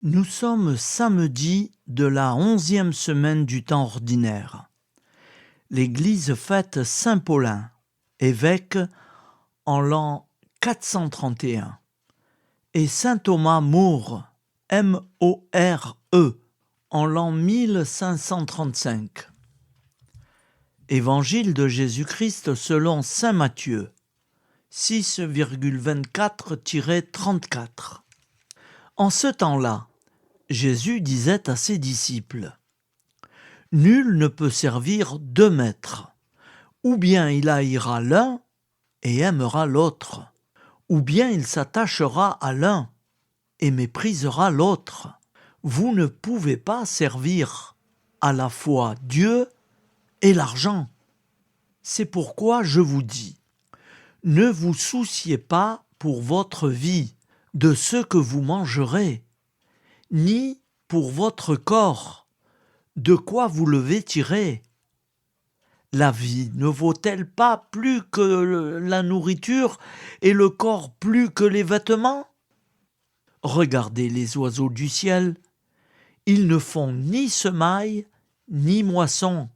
Nous sommes samedi de la 11e semaine du temps ordinaire. L'Église fête Saint Paulin, évêque en l'an 431, et Saint Thomas More, M-O-R-E, en l'an 1535. Évangile de Jésus-Christ selon Saint Matthieu, 6,24-34. En ce temps-là, Jésus disait à ses disciples : « Nul ne peut servir deux maîtres. Ou bien il haïra l'un et aimera l'autre, ou bien il s'attachera à l'un et méprisera l'autre. Vous ne pouvez pas servir à la fois Dieu et l'argent. C'est pourquoi je vous dis, ne vous souciez pas pour votre vie de ce que vous mangerez, ni pour votre corps, de quoi vous le vêtirez. La vie ne vaut-elle pas plus que la nourriture et le corps plus que les vêtements ? Regardez les oiseaux du ciel, ils ne font ni semaille ni moisson,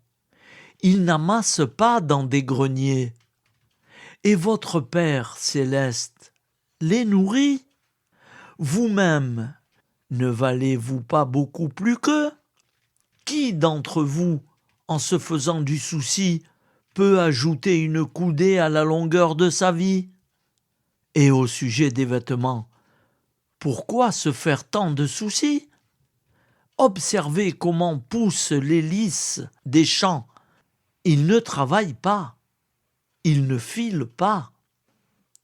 ils n'amassent pas dans des greniers. Et votre Père céleste les nourrit. Vous-même, ne valez-vous pas beaucoup plus qu'eux ? Qui d'entre vous, en se faisant du souci, peut ajouter une coudée à la longueur de sa vie ? Et au sujet des vêtements, pourquoi se faire tant de soucis ? Observez comment poussent les lys des champs. Ils ne travaillent pas, ils ne filent pas.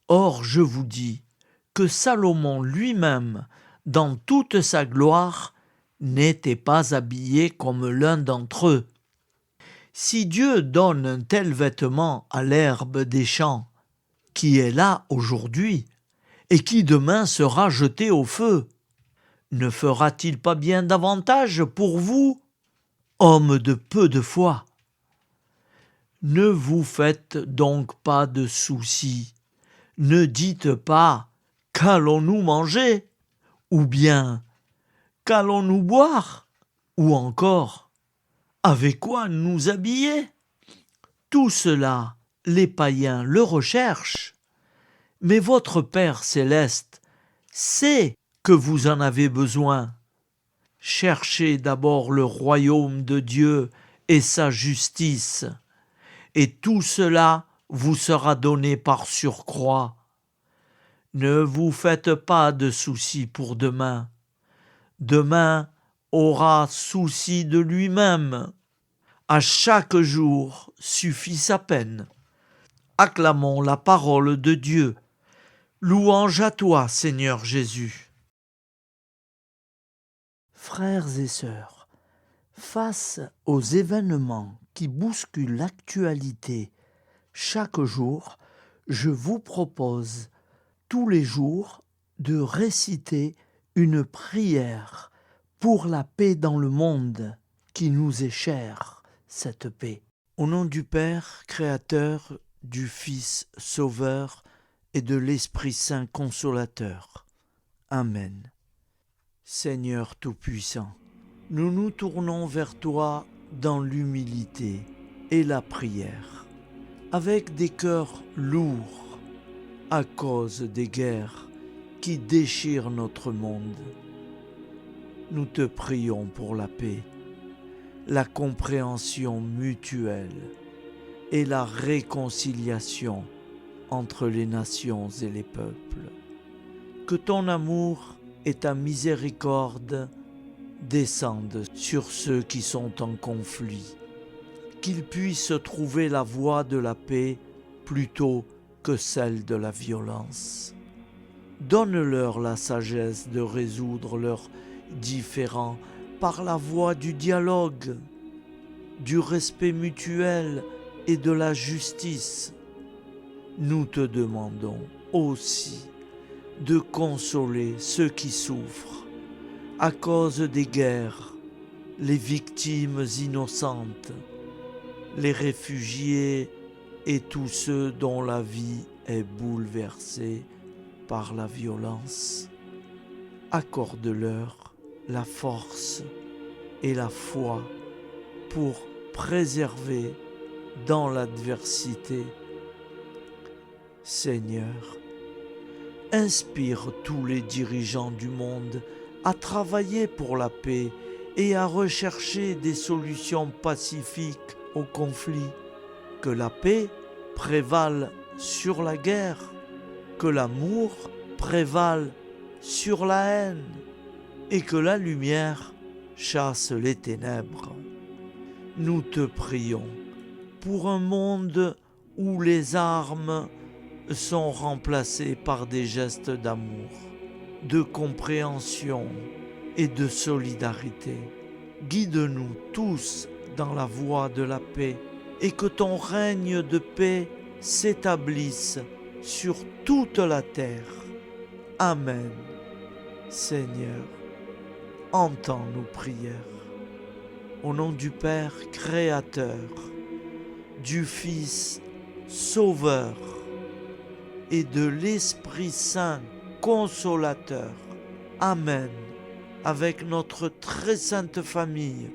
Or, je vous dis que Salomon lui-même, dans toute sa gloire, n'était pas habillé comme l'un d'entre eux. Si Dieu donne un tel vêtement à l'herbe des champs, qui est là aujourd'hui, et qui demain sera jeté au feu, ne fera-t-il pas bien davantage pour vous, hommes de peu de foi ? Ne vous faites donc pas de soucis. Ne dites pas « qu'allons-nous manger ?» ou bien « qu'allons-nous boire ?» ou encore « avec quoi nous habiller ?» Tout cela, les païens le recherchent. Mais votre Père céleste sait que vous en avez besoin. Cherchez d'abord le royaume de Dieu et sa justice, et tout cela vous sera donné par surcroît. Ne vous faites pas de soucis pour demain. Demain aura souci de lui-même. À chaque jour suffit sa peine. Acclamons la parole de Dieu. Louange à toi, Seigneur Jésus. Frères et sœurs, face aux événements qui bousculent l'actualité chaque jour, je vous propose tous les jours de réciter une prière pour la paix dans le monde qui nous est chère, cette paix. Au nom du Père, Créateur, du Fils, Sauveur et de l'Esprit Saint Consolateur. Amen. Seigneur Tout-Puissant, nous nous tournons vers toi dans l'humilité et la prière, avec des cœurs lourds à cause des guerres qui déchirent notre monde. Nous te prions pour la paix, la compréhension mutuelle et la réconciliation entre les nations et les peuples. Que ton amour et ta miséricorde descendent sur ceux qui sont en conflit, qu'ils puissent trouver la voie de la paix plutôt que celle de la violence. Donne-leur la sagesse de résoudre leurs différends par la voie du dialogue, du respect mutuel et de la justice. Nous te demandons aussi de consoler ceux qui souffrent à cause des guerres, les victimes innocentes, les réfugiés et tous ceux dont la vie est bouleversée par la violence. Accorde-leur la force et la foi pour préserver dans l'adversité. Seigneur, inspire tous les dirigeants du monde à travailler pour la paix et à rechercher des solutions pacifiques aux conflits. Que la paix prévale sur la guerre, que l'amour prévale sur la haine et que la lumière chasse les ténèbres. Nous te prions pour un monde où les armes sont remplacées par des gestes d'amour, de compréhension et de solidarité. Guide-nous tous dans la voie de la paix et que ton règne de paix s'établisse sur toute la terre. Amen. Seigneur, entends nos prières. Au nom du Père Créateur, du Fils Sauveur et de l'Esprit Saint Consolateur. Amen. Avec notre très sainte famille,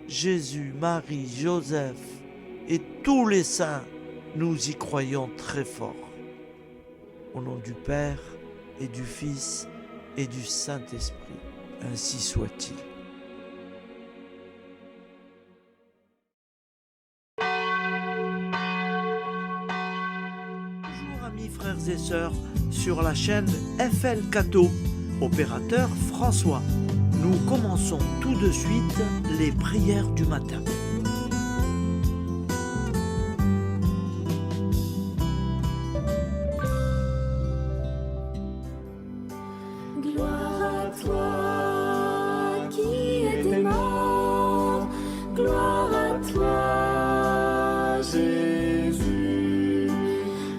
Jésus, Marie, Joseph et tous les saints, nous y croyons très fort. Au nom du Père et du Fils et du Saint-Esprit, ainsi soit-il. Bonjour amis frères et sœurs sur la chaîne FL Cato, opérateur François. Nous commençons tout de suite les prières du matin. Gloire à toi qui étais mort, gloire à toi Jésus,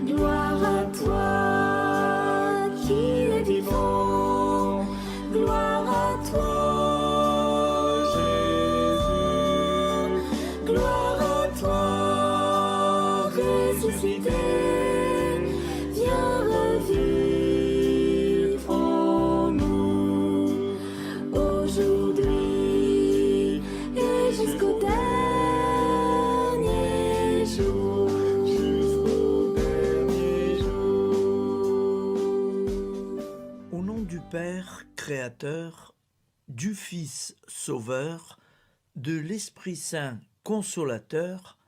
gloire à toi qui es vivant, gloire à toi Jésus, gloire à toi ressuscité, viens revivre en nous aujourd'hui et jusqu'au dernier jour. Au nom du Père Créateur, du Fils Sauveur, de l'Esprit Saint Consolateur.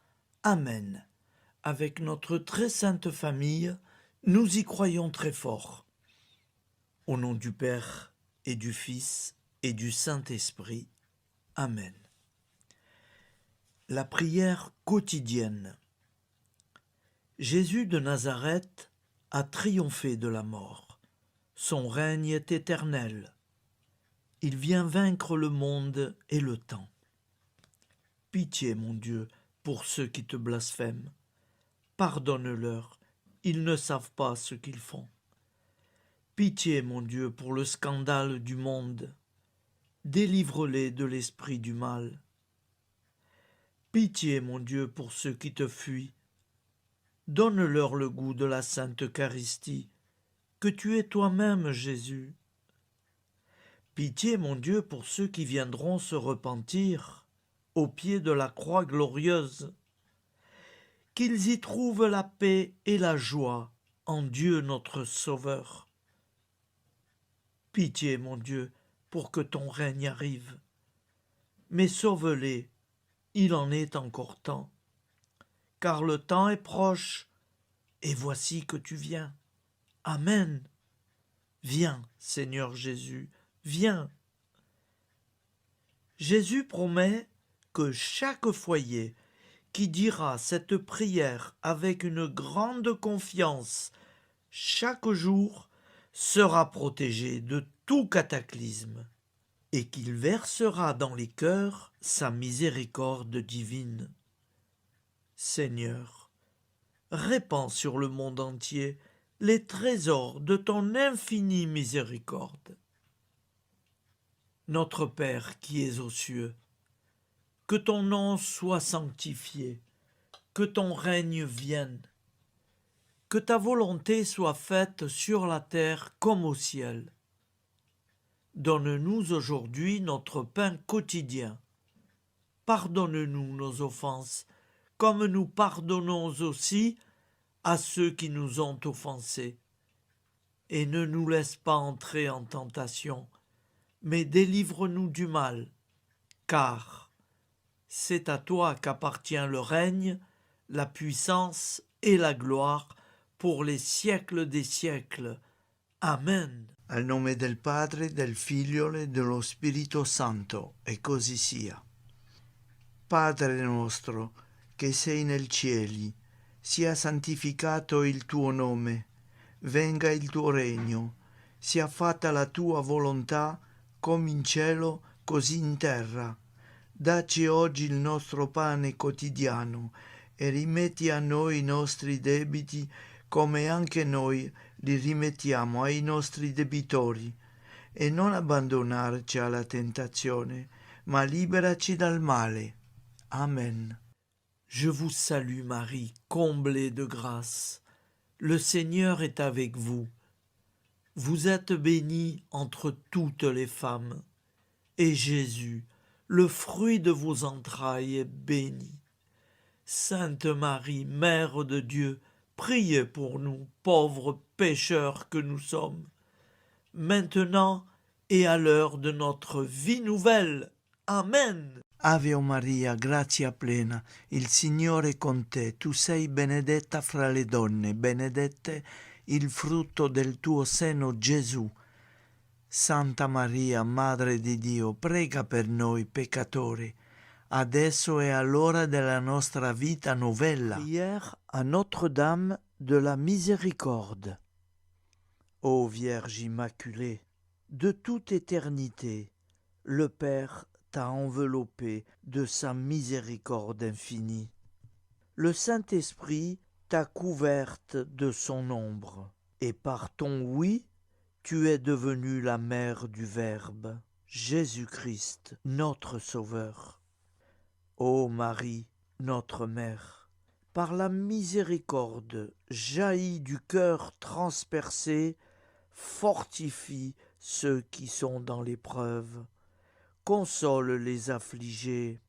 Amen. Avec notre très sainte famille, nous y croyons très fort. Au nom du Père et du Fils et du Saint-Esprit. Amen. La prière quotidienne. Jésus de Nazareth a triomphé de la mort. Son règne est éternel. Il vient vaincre le monde et le temps. Pitié, mon Dieu, pour ceux qui te blasphèment. Pardonne-leur, ils ne savent pas ce qu'ils font. Pitié, mon Dieu, pour le scandale du monde. Délivre-les de l'esprit du mal. Pitié, mon Dieu, pour ceux qui te fuient. Donne-leur le goût de la Sainte Eucharistie, que tu es toi-même, Jésus. Pitié, mon Dieu, pour ceux qui viendront se repentir au pied de la croix glorieuse, qu'ils y trouvent la paix et la joie en Dieu notre Sauveur. Pitié, mon Dieu, pour que ton règne arrive. Mais sauve-les, il en est encore temps, car le temps est proche, et voici que tu viens. Amen. Viens, Seigneur Jésus, viens. Jésus promet que chaque foyer qui dira cette prière avec une grande confiance chaque jour sera protégé de tout cataclysme et qu'il versera dans les cœurs sa miséricorde divine. Seigneur, répands sur le monde entier les trésors de ton infinie miséricorde. Notre Père qui es aux cieux, que ton nom soit sanctifié, que ton règne vienne, que ta volonté soit faite sur la terre comme au ciel. Donne-nous aujourd'hui notre pain quotidien. Pardonne-nous nos offenses, comme nous pardonnons aussi à ceux qui nous ont offensés. Et ne nous laisse pas entrer en tentation, mais délivre-nous du mal, car c'est à toi qu'appartient le règne, la puissance et la gloire pour les siècles des siècles. Amen. Al nome del Padre, del Figlio e dello Spirito Santo, e così sia. Padre nostro, che sei nel cieli, sia santificato il tuo nome, venga il tuo regno, sia fatta la tua volontà, come in cielo, così in terra. Dacci oggi il nostro pane quotidiano e rimetti a noi i nostri debiti, come anche noi li rimettiamo ai nostri debitori, e non abbandonarci alla tentazione, ma liberaci dal male. Amen. Je vous salue Marie, comblée de grâce. Le Seigneur est avec vous. Vous êtes bénie entre toutes les femmes, et Jésus, le fruit de vos entrailles, est béni. Sainte Marie, Mère de Dieu, priez pour nous, pauvres pécheurs que nous sommes, maintenant et à l'heure de notre vie nouvelle. Amen. Ave Maria, grazia plena, il Signore è con te, tu sei benedetta fra le donne, benedetto il frutto del tuo seno, Gesù. Santa Maria, Madre di Dio, prega per noi peccatori, adesso e all'ora della nostra vita novella. Prière à Notre-Dame de la Miséricorde. Ô Vierge Immaculée, De toute éternité, le Père t'a enveloppé de sa miséricorde infinie. Le Saint-Esprit t'a couverte de son ombre, et par ton oui, tu es devenue la mère du Verbe, Jésus-Christ, notre Sauveur. Ô Marie, notre Mère, par la miséricorde jaillie du cœur transpercé, fortifie ceux qui sont dans l'épreuve, console les affligés,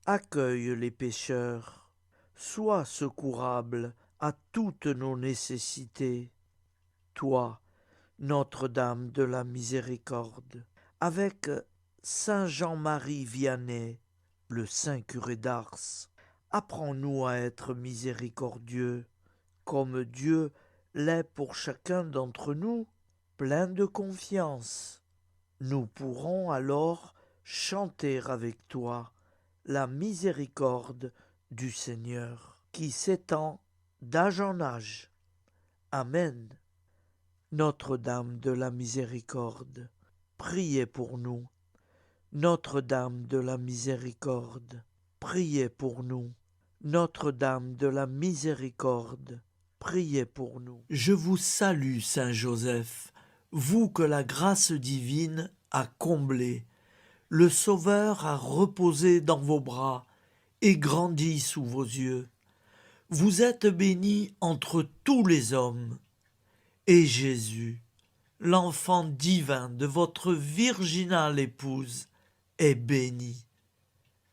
accueille les pécheurs, sois secourable à toutes nos nécessités. Toi, Notre-Dame de la Miséricorde, avec Saint Jean-Marie Vianney, le Saint curé d'Ars, apprends-nous à être miséricordieux, comme Dieu l'est pour chacun d'entre nous, plein de confiance. Nous pourrons alors chanter avec toi la miséricorde du Seigneur, qui s'étend d'âge en âge. Amen. Notre-Dame de la Miséricorde, priez pour nous. Notre-Dame de la Miséricorde, priez pour nous. Notre-Dame de la Miséricorde, priez pour nous. Je vous salue, Saint Joseph, vous que la grâce divine a comblé. Le Sauveur a reposé dans vos bras et grandi sous vos yeux. Vous êtes béni entre tous les hommes. Et Jésus, l'enfant divin de votre virginale épouse, est béni.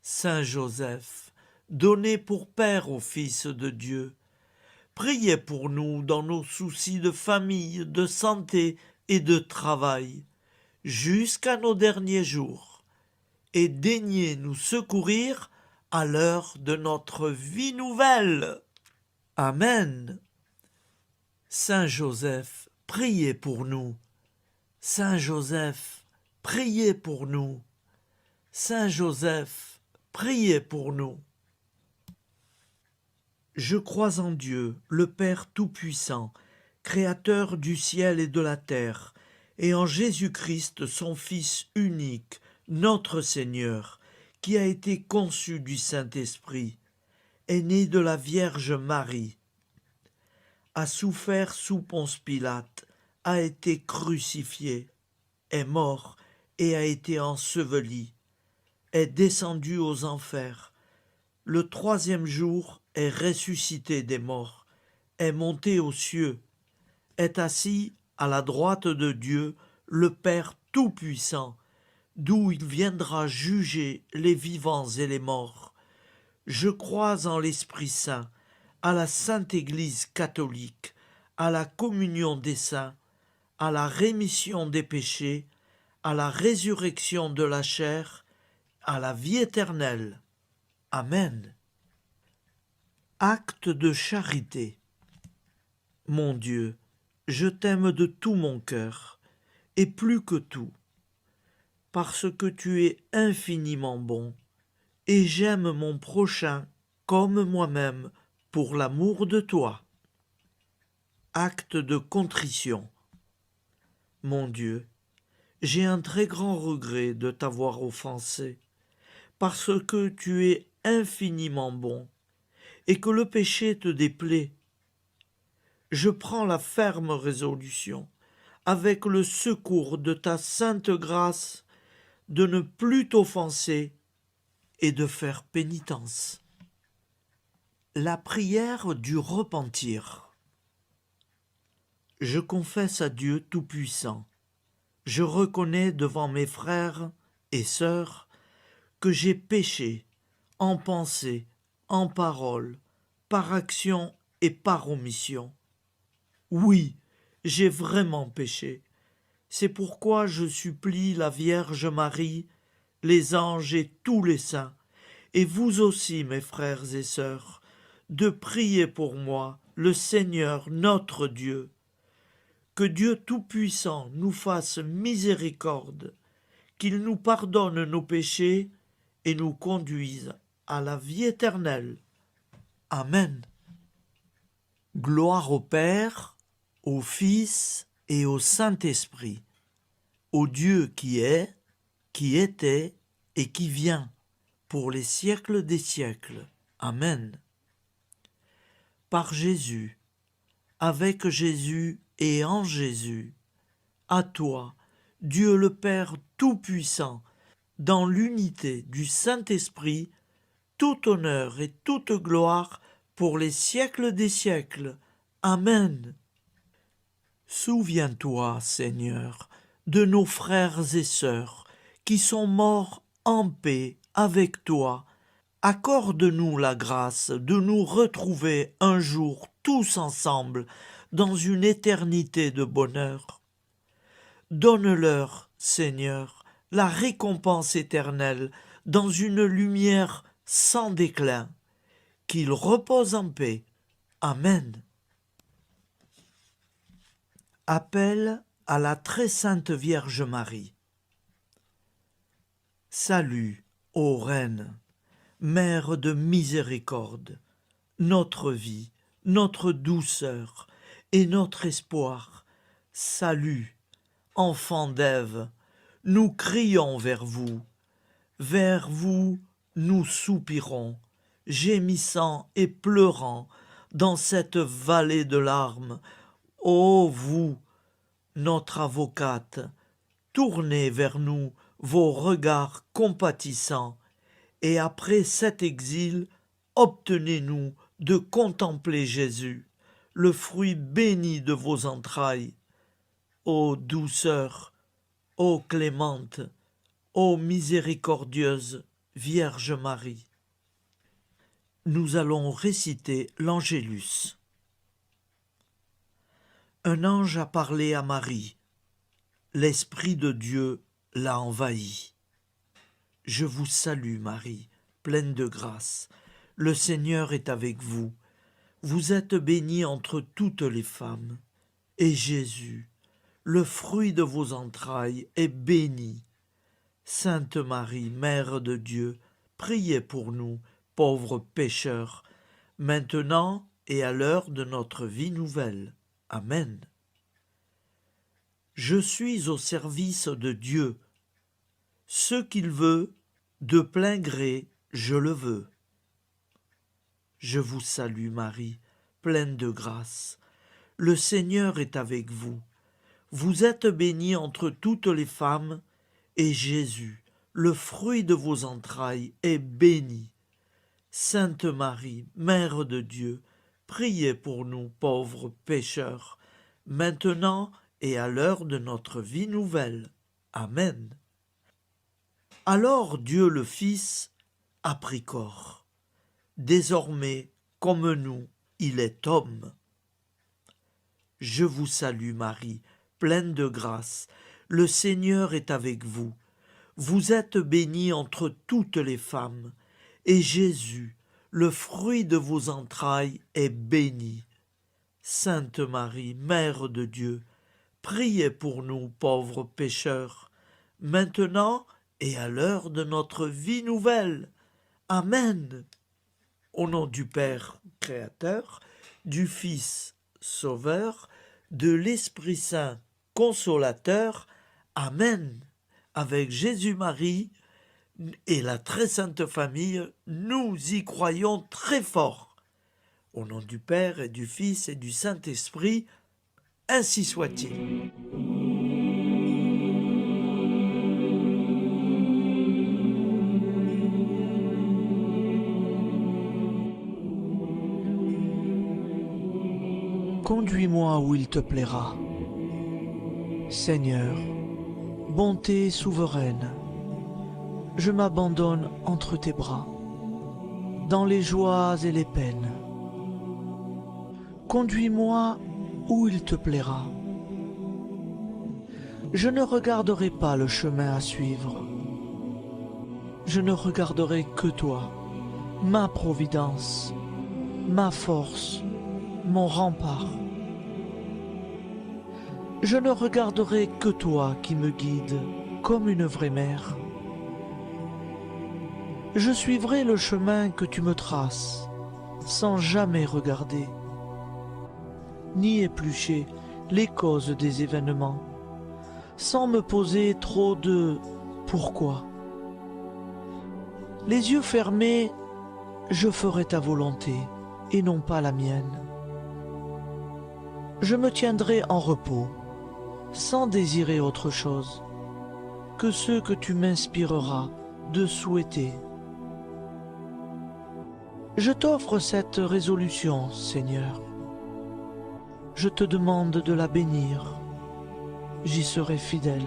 Saint Joseph, donné pour Père au Fils de Dieu, priez pour nous dans nos soucis de famille, de santé et de travail, jusqu'à nos derniers jours, et daignez nous secourir à l'heure de notre vie nouvelle. Amen. Saint Joseph, priez pour nous. Saint Joseph, priez pour nous. Saint Joseph, priez pour nous. Je crois en Dieu, le Père Tout-Puissant, Créateur du ciel et de la terre, et en Jésus-Christ, son Fils unique, notre Seigneur, qui a été conçu du Saint-Esprit, est né de la Vierge Marie, a souffert sous Ponce Pilate, a été crucifié, est mort et a été enseveli, est descendu aux enfers, le troisième jour est ressuscité des morts, est monté aux cieux, est assis à la droite de Dieu, le Père tout-puissant, d'où il viendra juger les vivants et les morts. Je crois en l'Esprit Saint, à la Sainte Église catholique, à la communion des saints, à la rémission des péchés, à la résurrection de la chair, à la vie éternelle. Amen. Acte de charité. Mon Dieu, je t'aime de tout mon cœur, et plus que tout, parce que tu es infiniment bon, et j'aime mon prochain comme moi-même pour l'amour de toi. Acte de contrition. Mon Dieu, j'ai un très grand regret de t'avoir offensé, parce que tu es infiniment bon, et que le péché te déplaît. Je prends la ferme résolution, avec le secours de ta sainte grâce, de ne plus t'offenser et de faire pénitence. La prière du repentir. Je confesse à Dieu Tout-Puissant. Je reconnais devant mes frères et sœurs que j'ai péché en pensée, en parole, par action et par omission. Oui, j'ai vraiment péché. C'est pourquoi je supplie la Vierge Marie, les anges et tous les saints, et vous aussi, mes frères et sœurs, de prier pour moi, le Seigneur notre Dieu. Que Dieu Tout-Puissant nous fasse miséricorde, qu'il nous pardonne nos péchés et nous conduise à la vie éternelle. Amen. Gloire au Père, au Fils et au Saint-Esprit, au Dieu qui est, qui était et qui vient, pour les siècles des siècles. Amen. Par Jésus, avec Jésus et en Jésus, à toi, Dieu le Père Tout-Puissant, dans l'unité du Saint-Esprit, tout honneur et toute gloire pour les siècles des siècles. Amen. Souviens-toi, Seigneur, de nos frères et sœurs qui sont morts en paix avec toi. Accorde-nous la grâce de nous retrouver un jour tous ensemble dans une éternité de bonheur. Donne-leur, Seigneur, la récompense éternelle dans une lumière sans déclin. Qu'ils reposent en paix. Amen. Appel à la très sainte Vierge Marie. Salut, ô Reine, Mère de miséricorde, notre vie, notre douceur et notre espoir. Salut, enfant d'Ève, nous crions vers vous. Vers vous, nous soupirons, gémissant et pleurant dans cette vallée de larmes. Ô vous, notre avocate, tournez vers nous vos regards compatissants, et après cet exil, obtenez-nous de contempler Jésus, le fruit béni de vos entrailles. Ô douceur, ô clémente, ô miséricordieuse Vierge Marie. Nous allons réciter l'Angélus. Un ange a parlé à Marie. L'Esprit de Dieu l'a envahie. Je vous salue, Marie, pleine de grâce. Le Seigneur est avec vous. Vous êtes bénie entre toutes les femmes. Et Jésus, le fruit de vos entrailles, est béni. Sainte Marie, Mère de Dieu, priez pour nous, pauvres pécheurs, maintenant et à l'heure de notre vie nouvelle. Amen. Je suis au service de Dieu. Ce qu'il veut, de plein gré, je le veux. Je vous salue Marie, pleine de grâce. Le Seigneur est avec vous. Vous êtes bénie entre toutes les femmes, et Jésus, le fruit de vos entrailles, est béni. Sainte Marie, Mère de Dieu, priez pour nous pauvres pécheurs, maintenant et à l'heure de notre vie nouvelle. Amen. Alors Dieu le Fils a pris corps. Désormais, comme nous, il est homme. Je vous salue Marie, pleine de grâce. Le Seigneur est avec vous. Vous êtes bénie entre toutes les femmes, et Jésus, le fruit de vos entrailles, est béni. Sainte Marie, Mère de Dieu, priez pour nous pauvres pécheurs, maintenant et à l'heure de notre vie nouvelle. Amen. Au nom du Père Créateur, du Fils Sauveur, de l'Esprit Saint Consolateur. Amen. Avec Jésus-Marie et la très sainte famille, nous y croyons très fort. Au nom du Père et du Fils et du Saint-Esprit, ainsi soit-il. Conduis-moi où il te plaira. Seigneur, bonté souveraine, je m'abandonne entre tes bras, dans les joies et les peines. Conduis-moi où il te plaira. Je ne regarderai pas le chemin à suivre. Je ne regarderai que toi, ma providence, ma force, mon rempart. Je ne regarderai que toi qui me guides comme une vraie mère. Je suivrai le chemin que tu me traces, sans jamais regarder, ni éplucher les causes des événements, sans me poser trop de « pourquoi ». Les yeux fermés, je ferai ta volonté et non pas la mienne. Je me tiendrai en repos, sans désirer autre chose que ce que tu m'inspireras de souhaiter. Je t'offre cette résolution, Seigneur. Je te demande de la bénir. J'y serai fidèle.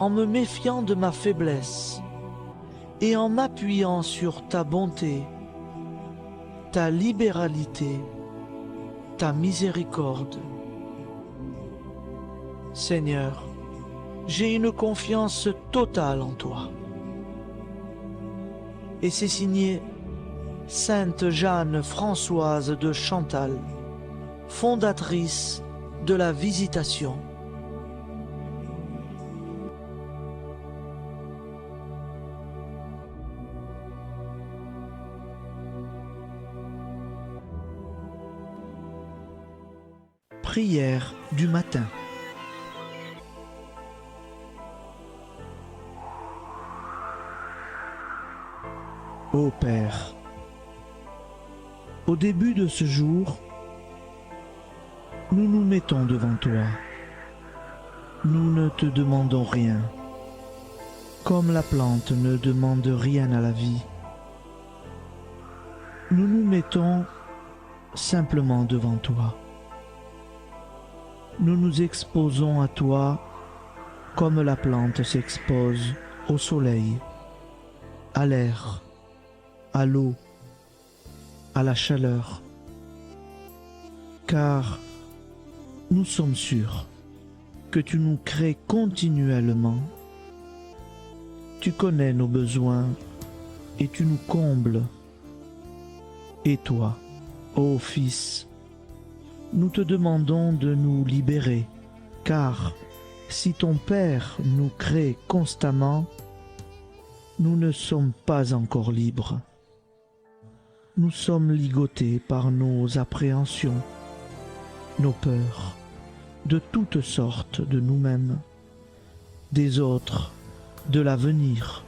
En me méfiant de ma faiblesse et en m'appuyant sur ta bonté, ta libéralité, ta miséricorde. Seigneur, j'ai une confiance totale en toi. Et c'est signé Sainte Jeanne Françoise de Chantal, fondatrice de la Visitation. Prière du matin. Ô Père, au début de ce jour, nous nous mettons devant toi. Nous ne te demandons rien, comme la plante ne demande rien à la vie. Nous nous mettons simplement devant toi. Nous nous exposons à toi comme la plante s'expose au soleil, à l'air, à l'eau, à la chaleur, car nous sommes sûrs que tu nous crées continuellement. Tu connais nos besoins et tu nous combles. Et toi, ô Fils, nous te demandons de nous libérer, car si ton Père nous crée constamment, nous ne sommes pas encore libres. Nous sommes ligotés par nos appréhensions, nos peurs, de toutes sortes de nous-mêmes, des autres, de l'avenir.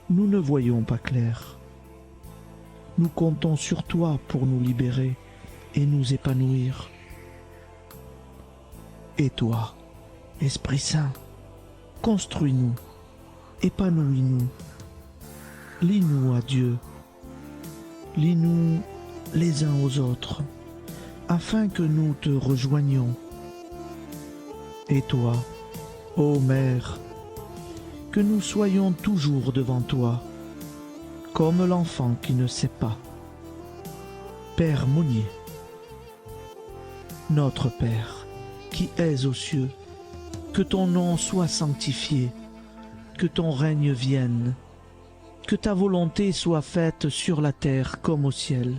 Nous ne voyons pas clair. Nous comptons sur toi pour nous libérer et nous épanouir. Et toi, Esprit Saint, construis-nous, épanouis-nous, lie-nous à Dieu, lie-nous les uns aux autres, afin que nous te rejoignions. Et toi, ô Mère, que nous soyons toujours devant toi, comme l'enfant qui ne sait pas. Père Monnier, notre Père, qui es aux cieux, que ton nom soit sanctifié, que ton règne vienne, que ta volonté soit faite sur la terre comme au ciel.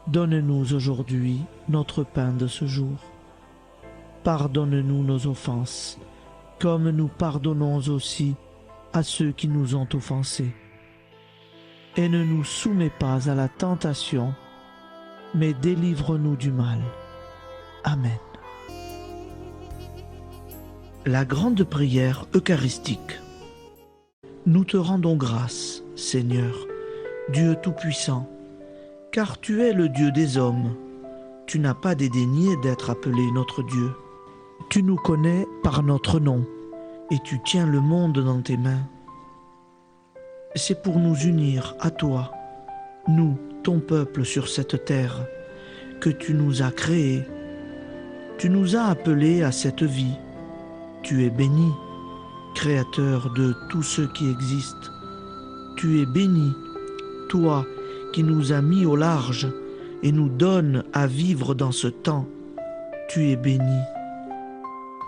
Donne-nous aujourd'hui notre pain de ce jour. Pardonne-nous nos offenses, comme nous pardonnons aussi à ceux qui nous ont offensés. Et ne nous soumets pas à la tentation, mais délivre-nous du mal. Amen. La grande prière eucharistique. Nous te rendons grâce, Seigneur, Dieu Tout-Puissant, car tu es le Dieu des hommes. Tu n'as pas dédaigné d'être appelé notre Dieu. Tu nous connais par notre nom, et tu tiens le monde dans tes mains. C'est pour nous unir à toi, nous, ton peuple sur cette terre, que tu nous as créés. Tu nous as appelés à cette vie. Tu es béni, Créateur de tout ce qui existe. Tu es béni, toi qui nous as mis au large et nous donnes à vivre dans ce temps. Tu es béni.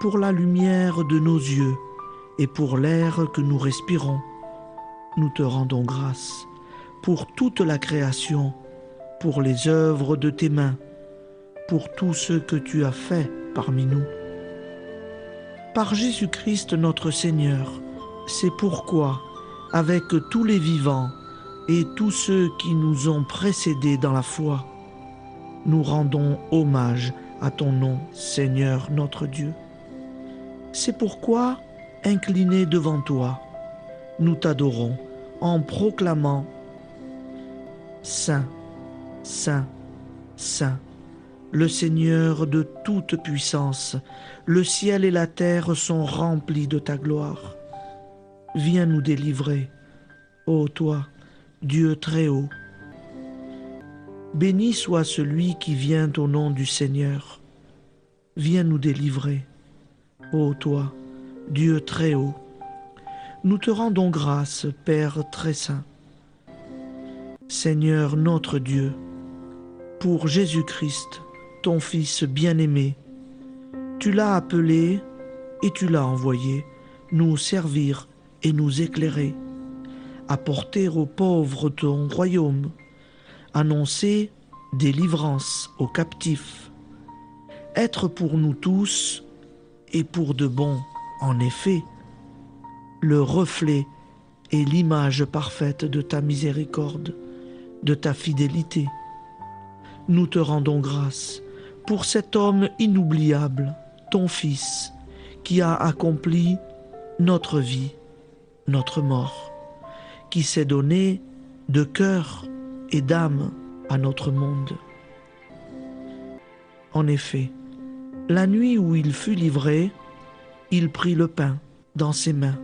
Pour la lumière de nos yeux et pour l'air que nous respirons, nous te rendons grâce. Pour toute la création, pour les œuvres de tes mains, pour tout ce que tu as fait parmi nous. Par Jésus-Christ notre Seigneur, c'est pourquoi, avec tous les vivants et tous ceux qui nous ont précédés dans la foi, nous rendons hommage à ton nom, Seigneur notre Dieu. C'est pourquoi, inclinés devant toi, nous t'adorons en proclamant « Saint, Saint, Saint ». Le Seigneur de toute puissance, le ciel et la terre sont remplis de ta gloire. Viens nous délivrer, ô toi, Dieu très haut. Béni soit celui qui vient au nom du Seigneur. Viens nous délivrer, ô toi, Dieu très haut. Nous te rendons grâce, Père très saint. Seigneur notre Dieu, pour Jésus-Christ, ton Fils bien-aimé, tu l'as appelé et tu l'as envoyé nous servir et nous éclairer, apporter aux pauvres ton royaume, annoncer délivrance aux captifs, être pour nous tous et pour de bon, en effet, le reflet et l'image parfaite de ta miséricorde, de ta fidélité. Nous te rendons grâce pour cet homme inoubliable, ton Fils, qui a accompli notre vie, notre mort, qui s'est donné de cœur et d'âme à notre monde. En effet, la nuit où il fut livré, il prit le pain dans ses mains,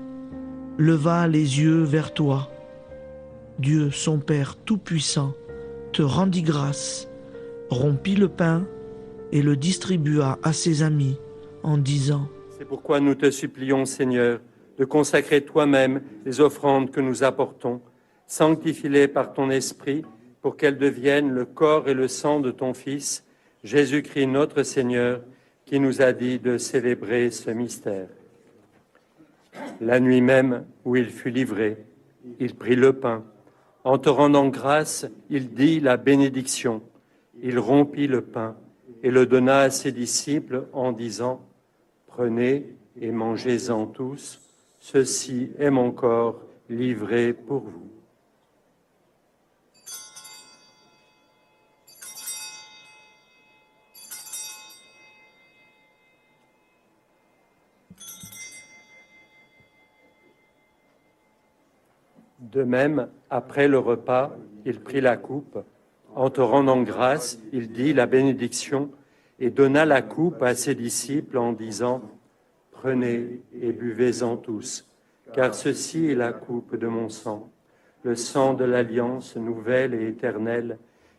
leva les yeux vers toi. Dieu, son Père Tout-Puissant, te rendit grâce, rompit le pain et le distribua à ses amis en disant : C'est pourquoi nous te supplions, Seigneur, de consacrer toi-même les offrandes que nous apportons. Sanctifie-les par ton Esprit pour qu'elles deviennent le corps et le sang de ton Fils, Jésus-Christ notre Seigneur, qui nous a dit de célébrer ce mystère. La nuit même où il fut livré, il prit le pain. En te rendant grâce, il dit la bénédiction. Il rompit le pain et le donna à ses disciples en disant : Prenez et mangez-en tous, ceci est mon corps livré pour vous. De même, après le repas, il prit la coupe. En te rendant grâce, il dit la bénédiction et donna la coupe à ses disciples en disant : Prenez et buvez-en tous, car ceci est la coupe de mon sang, le sang de l'alliance nouvelle et éternelle,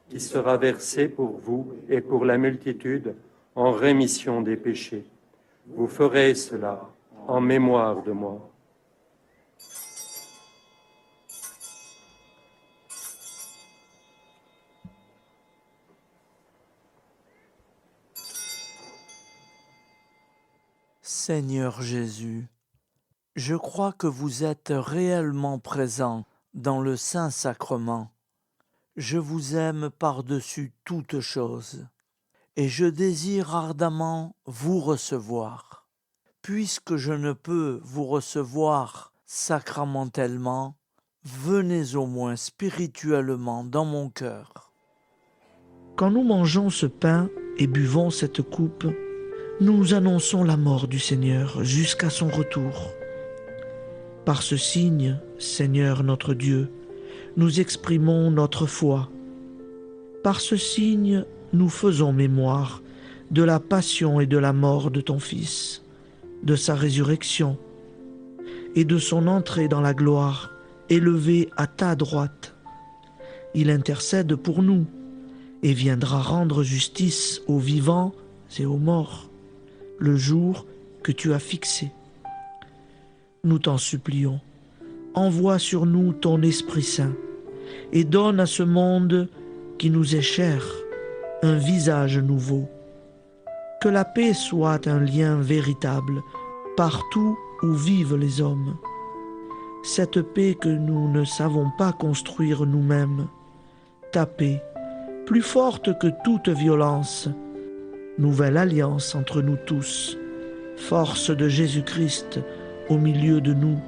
qui sera versé pour vous et pour la multitude en rémission des péchés. Vous ferez cela en mémoire de moi. Seigneur Jésus, je crois que vous êtes réellement présent dans le Saint-Sacrement. Je vous aime par-dessus toute chose et je désire ardemment vous recevoir. Puisque je ne peux vous recevoir sacramentellement, venez au moins spirituellement dans mon cœur. Quand nous mangeons ce pain et buvons cette coupe, nous annonçons la mort du Seigneur jusqu'à son retour. Par ce signe, Seigneur notre Dieu, nous exprimons notre foi. Par ce signe, nous faisons mémoire de la passion et de la mort de ton Fils, de sa résurrection et de son entrée dans la gloire, élevé à ta droite. Il intercède pour nous et viendra rendre justice aux vivants et aux morts, le jour que tu as fixé. Nous t'en supplions, envoie sur nous ton Esprit Saint et donne à ce monde qui nous est cher un visage nouveau. Que la paix soit un lien véritable partout où vivent les hommes. Cette paix que nous ne savons pas construire nous-mêmes, ta paix, plus forte que toute violence, nouvelle alliance entre nous tous, force de Jésus-Christ au milieu de nous.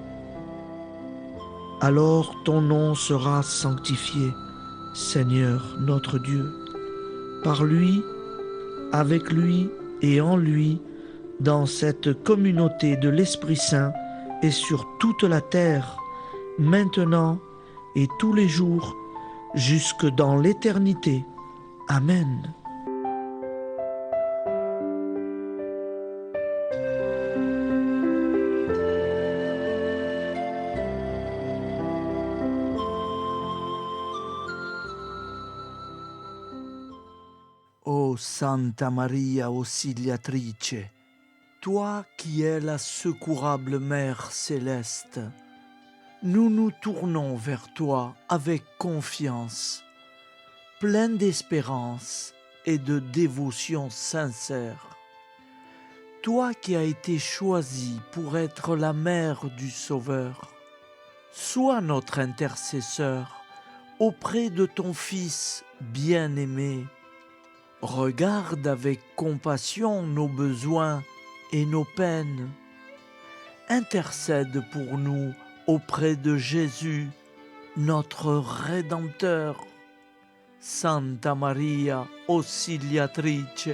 Alors ton nom sera sanctifié, Seigneur notre Dieu. Par lui, avec lui et en lui, dans cette communauté de l'Esprit Saint et sur toute la terre, maintenant et tous les jours, jusque dans l'éternité. Amen. Ô Santa Maria Auxiliatrice, toi qui es la secourable Mère céleste, nous nous tournons vers toi avec confiance, plein d'espérance et de dévotion sincère. Toi qui as été choisie pour être la mère du Sauveur, sois notre intercesseur auprès de ton Fils bien-aimé. Regarde avec compassion nos besoins et nos peines. Intercède pour nous auprès de Jésus, notre Rédempteur. Santa Maria Auxiliatrice,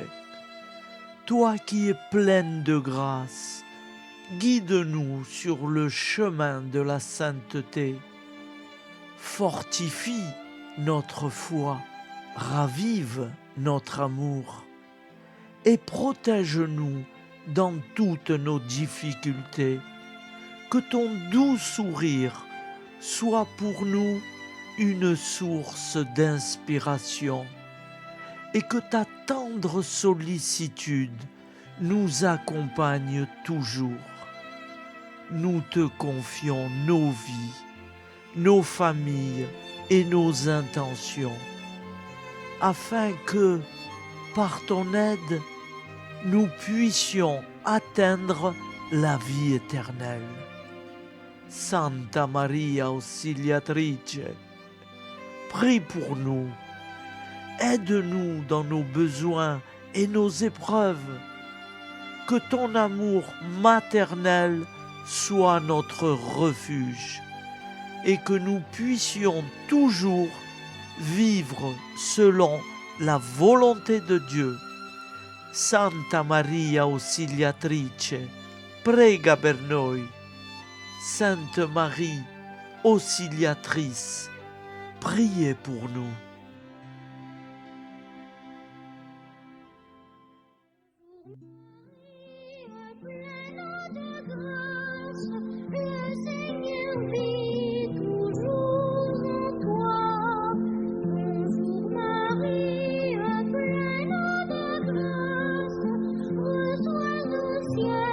toi qui es pleine de grâce, guide-nous sur le chemin de la sainteté. Fortifie notre foi, ravive notre amour et protège-nous dans toutes nos difficultés. Que ton doux sourire soit pour nous une source d'inspiration et que ta tendre sollicitude nous accompagne toujours. Nous te confions nos vies, nos familles et nos intentions, afin que, par ton aide, nous puissions atteindre la vie éternelle. Santa Maria Auxiliatrice, prie pour nous, aide-nous dans nos besoins et nos épreuves, que ton amour maternel soit notre refuge et que nous puissions toujours vivre selon la volonté de Dieu. Santa Maria Auxiliatrice, prega per noi. Sainte Marie, Auxiliatrice, priez pour nous. Le Seigneur vit toujours en toi. Bonjour Marie, pleine de grâce, reçois au ciel.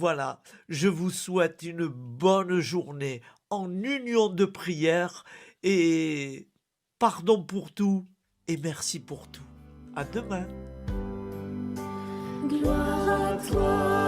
Voilà, je vous souhaite une bonne journée en union de prière et pardon pour tout et merci pour tout. À demain. Gloire à toi,